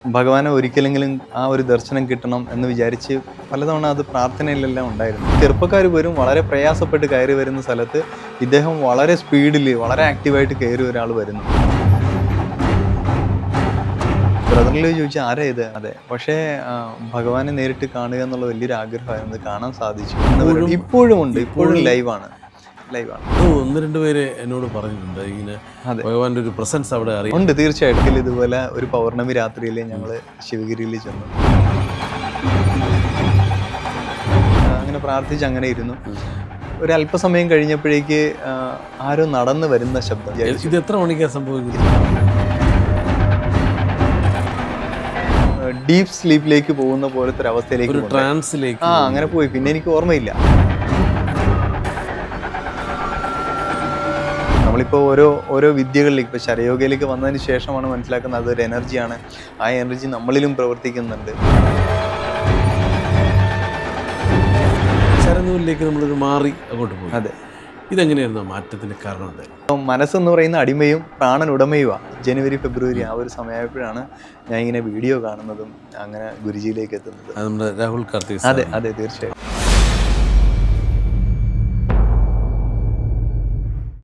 ഭഗവാനെ ഒരിക്കലെങ്കിലും ആ ഒരു ദർശനം കിട്ടണം എന്ന് വിചാരിച്ച് പലതവണ അത് പ്രാർത്ഥനയിലെല്ലാം ഉണ്ടായിരുന്നു. ചെറുപ്പക്കാർ പോലും വളരെ പ്രയാസപ്പെട്ട് കയറി വരുന്ന സ്ഥലത്ത് ഇദ്ദേഹം വളരെ സ്പീഡിൽ വളരെ ആക്റ്റീവായിട്ട് കയറി ഒരാൾ വരുന്നു. ബ്രദറിൽ ചോദിച്ചാൽ ആരാ ഇത്? അതെ, പക്ഷേ ഭഗവാനെ നേരിട്ട് കാണുക എന്നുള്ള വലിയൊരു ആഗ്രഹമായിരുന്നു. കാണാൻ സാധിച്ചു. ഇപ്പോഴും ഉണ്ട്, ഇപ്പോഴും ലൈവാണ്. ഒന്ന് രണ്ട് പേര് എന്നോട് പറഞ്ഞിട്ടുണ്ട് ഇങ്ങനെ ഭഗവാന്റെ ഒരു പ്രസൻസ് അവിടെ ഉണ്ട്. തീർച്ചയായിട്ടും ഇതുപോലെ ഒരു പൗർണമി രാത്രിയിൽ ഞങ്ങൾ ശിവഗിരിയിൽ ചെന്നു, അങ്ങനെ പ്രാർത്ഥിച്ച് അങ്ങനെ ഇരുന്നു. ഒരു അല്പസമയം കഴിഞ്ഞപ്പോഴേക്ക് ആരോ നടന്നു വരുന്ന ശബ്ദം. ഇത് എത്ര മണിക്കാണ് സംഭവിക്കുന്നത്? ഡീപ് സ്ലീപ്പിലേക്ക് പോകുന്ന പോലത്തെ ഒരു അവസ്ഥയിലേക്ക്, ട്രാൻസിലേക്ക് അങ്ങനെ പോയി. പിന്നെ എനിക്ക് ഓർമ്മയില്ല. നമ്മളിപ്പോൾ ഓരോ വിദ്യകളിലേക്ക്, ഇപ്പോൾ ശരയോഗയിലേക്ക് വന്നതിന് ശേഷമാണ് മനസ്സിലാക്കുന്നത് അതൊരു എനർജിയാണ്. ആ എനർജി നമ്മളിലും പ്രവർത്തിക്കുന്നുണ്ട്. ശരനൂരിലേക്ക് നമ്മളൊരു മാറി അങ്ങോട്ട് പോയി. അതെ. ഇതെങ്ങനെയായിരുന്നു മാറ്റത്തിന് കാരണം? എന്തായാലും മനസ്സെന്ന് പറയുന്ന അടിമയും പ്രാണൻ ഉടമയുമാണ്. ജനുവരി ഫെബ്രുവരി ആ ഒരു സമയമായപ്പോഴാണ് ഞാൻ ഇങ്ങനെ വീഡിയോ കാണുന്നതും അങ്ങനെ ഗുരുജിയിലേക്ക് എത്തുന്നത്. നമ്മുടെ രാഹുൽ കാർത്തിക്. അതെ അതെ, തീർച്ചയായും.